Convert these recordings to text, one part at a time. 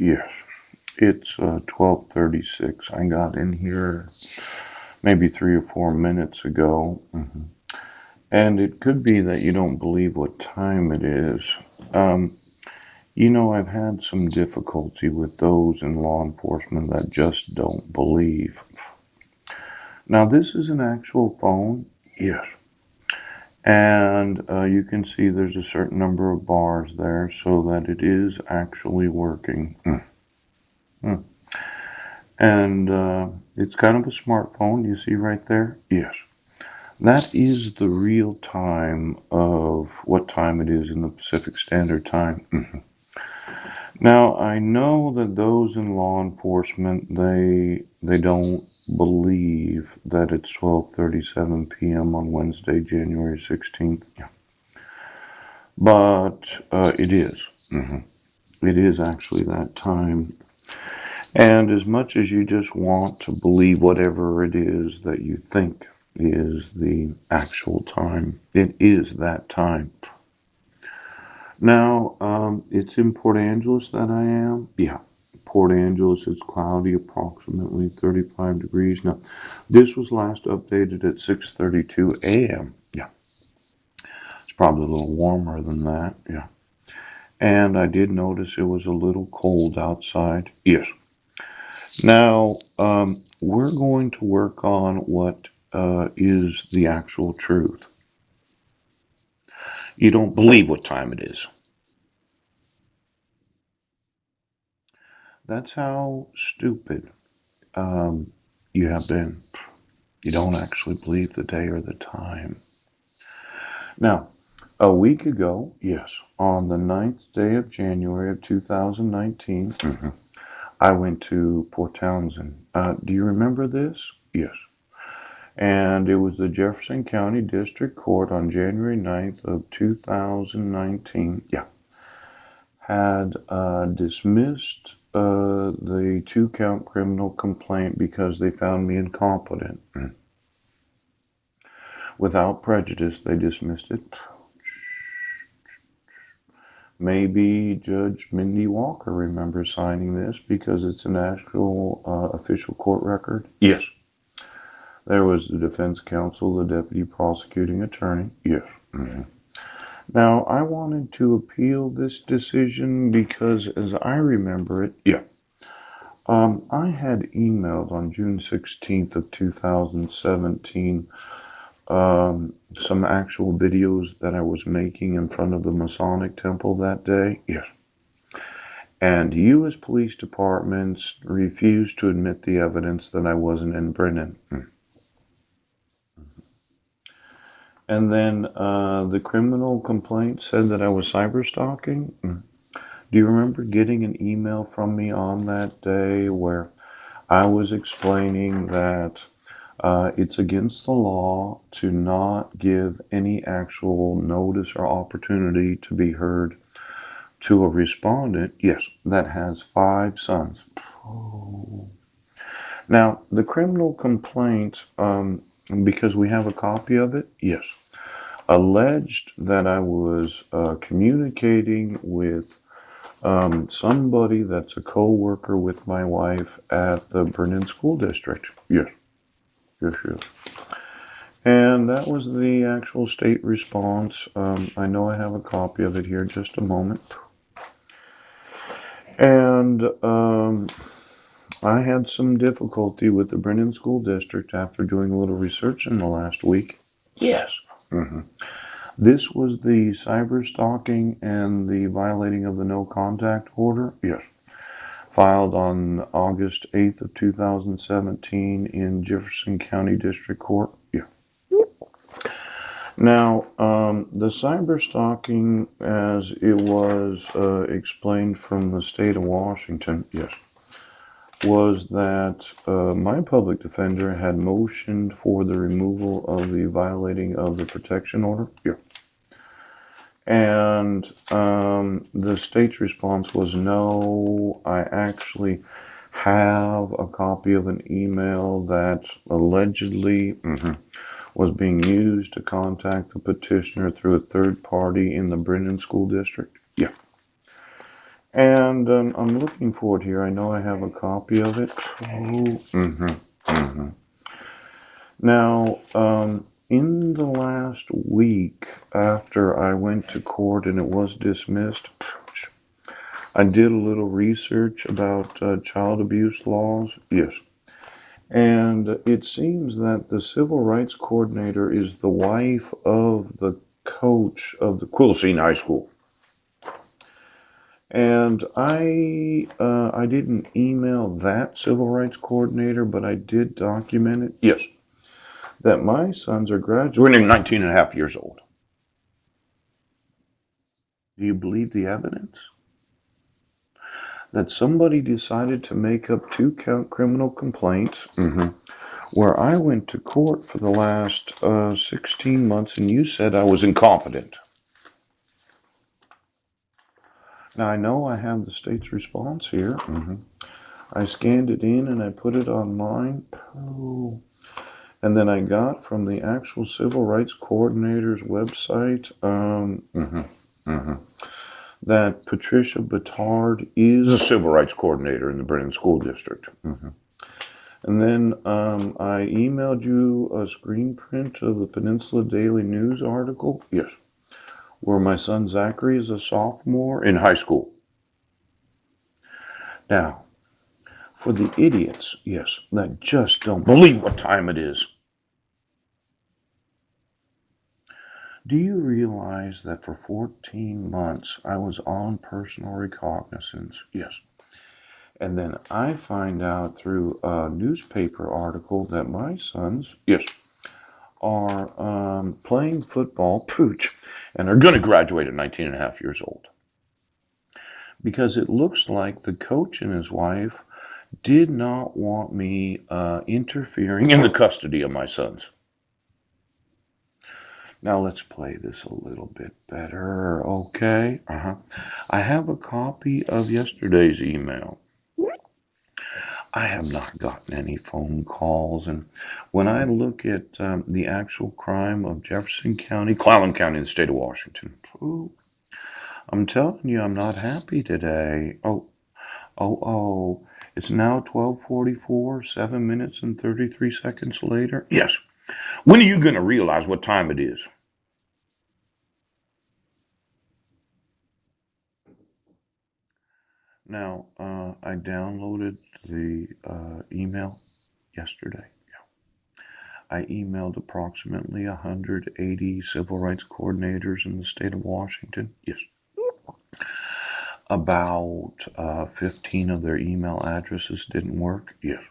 Yes, it's 12:36. I got in here maybe 3 or 4 minutes ago. And it could be that you don't believe what time it is. Um, I've had some difficulty with those in law enforcement that just don't believe. Now, this is an actual phone. Yes. And you can see there's a certain number of bars there so that it is actually working. Mm. And it's kind of a smartphone, you see right there? Yes. That is the real time of what time it is in the Pacific Standard Time. Now, I know that those in law enforcement, they don't believe that it's 12:37 p.m. on Wednesday, January 16th. Yeah. But it is. It is actually that time. And as much as you just want to believe whatever it is that you think is the actual time, it is that time. Now, it's in Port Angeles that I am. Yeah, Port Angeles is cloudy, approximately 35 degrees. Now, this was last updated at 6:32 a.m. Yeah, it's probably a little warmer than that. Yeah, and I did notice it was a little cold outside. Yes. Now, we're going to work on what is the actual truth. You don't believe what time it is. That's how stupid you have been. You don't actually believe the day or the time. Now, a week ago, yes, on the 9th day of January of 2019, I went to Port Townsend. Do you remember this? Yes. And it was the Jefferson County District Court on January 9th of 2019. Yeah. Had dismissed the two-count criminal complaint because they found me incompetent. Without prejudice, they dismissed it. Maybe Judge Mindy Walker remembers signing this because it's an actual official court record. Yes. There was the defense counsel, the deputy prosecuting attorney. Yes. Now, I wanted to appeal this decision because, as I remember it, yeah, I had emailed on June 16th of 2017 some actual videos that I was making in front of the Masonic Temple that day. Yes. And U.S. police departments refused to admit the evidence that I wasn't in Brennan. And then the criminal complaint said that I was cyber stalking. Do you remember getting an email from me on that day where I was explaining that it's against the law to not give any actual notice or opportunity to be heard to a respondent, yes, that has 5 sons. Oh. Now, the criminal complaint, because we have a copy of it, yes, alleged that I was communicating with somebody that's a co-worker with my wife at the Brennan School District. Yes, yes, yes. And that was the actual state response. I know I have a copy of it here. Just a moment. And I had some difficulty with the Brennan School District after doing a little research in the last week. Yes. hmm This was the cyber stalking and the violating of the no contact order. Yes. Filed on August 8th of 2017 in Jefferson County District Court. Yeah. Now, the cyber stalking, as it was explained from the state of Washington, yes, was that my public defender had motioned for the removal of the violating of the protection order. Yeah. And the state's response was no, I actually have a copy of an email that allegedly was being used to contact the petitioner through a third party in the Brennan School District. Yeah. And I'm looking for it here. I know I have a copy of it. Oh, Now, in the last week after I went to court and it was dismissed, I did a little research about child abuse laws. Yes. And it seems that the civil rights coordinator is the wife of the coach of the Quilcene High School. And I didn't email that civil rights coordinator, but I did document it. Yes, that my sons are graduating 19 and a half years old. Do you believe the evidence? That somebody decided to make up 2-count criminal complaints where I went to court for the last 16 months and you said I was incompetent. Now I know I have the state's response here. I scanned it in and I put it online. Oh. And then I got from the actual civil rights coordinator's website that Patricia Batard is a civil rights coordinator in the Brennan School District. And then I emailed you a screen print of the Peninsula Daily News article. Yes. Where my son Zachary is a sophomore in high school. Now, for the idiots, yes, that just don't believe what time it is. Do you realize that for 14 months I was on personal recognizance? Yes. And then I find out through a newspaper article that my sons, yes, are playing football, pooch, and are going to graduate at 19 and a half years old. Because it looks like the coach and his wife did not want me interfering in the custody of my sons. Now let's play this a little bit better, okay? I have a copy of yesterday's email. I have not gotten any phone calls, and when I look at the actual crime of Jefferson County, Clallam County in the state of Washington, I'm telling you, I'm not happy today. Oh, it's now 12:44, 7 minutes and 33 seconds later. Yes. When are you going to realize what time it is? Now, I downloaded the email yesterday. I emailed approximately 180 civil rights coordinators in the state of Washington. Yes. About 15 of their email addresses didn't work. Yes.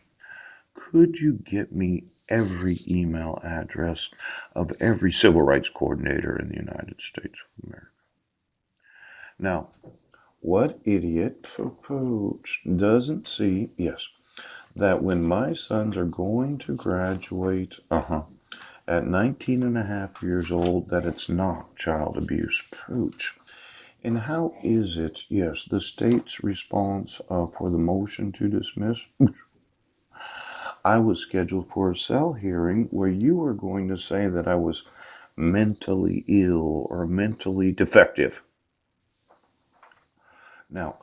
Could you get me every email address of every civil rights coordinator in the United States of America? Now, what idiot doesn't see, yes, that when my sons are going to graduate at 19 and a half years old, that it's not child abuse? Pooch. And how is it, yes, the state's response for the motion to dismiss? I was scheduled for a cell hearing where you were going to say that I was mentally ill or mentally defective. Now,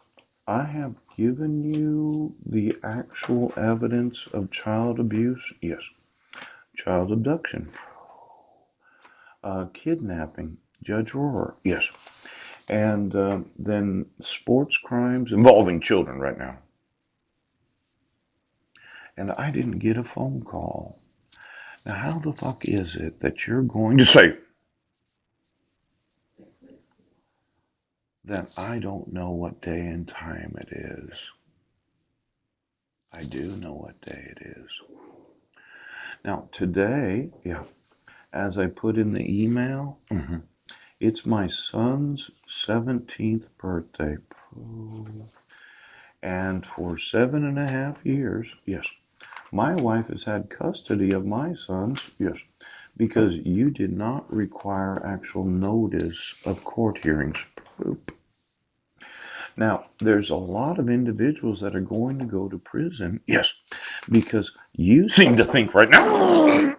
I have given you the actual evidence of child abuse. Yes. Child abduction. Kidnapping. Judge Rohr. Yes. And then sports crimes involving children right now. And I didn't get a phone call. Now, how the fuck is it that you're going to say that I don't know what day and time it is? I do know what day it is. Now, today, yeah, as I put in the email, it's my son's 17th birthday. And for 7.5 years, yes, my wife has had custody of my sons, yes, because you did not require actual notice of court hearings. Now, there's a lot of individuals that are going to go to prison, yes, because you seem to think right now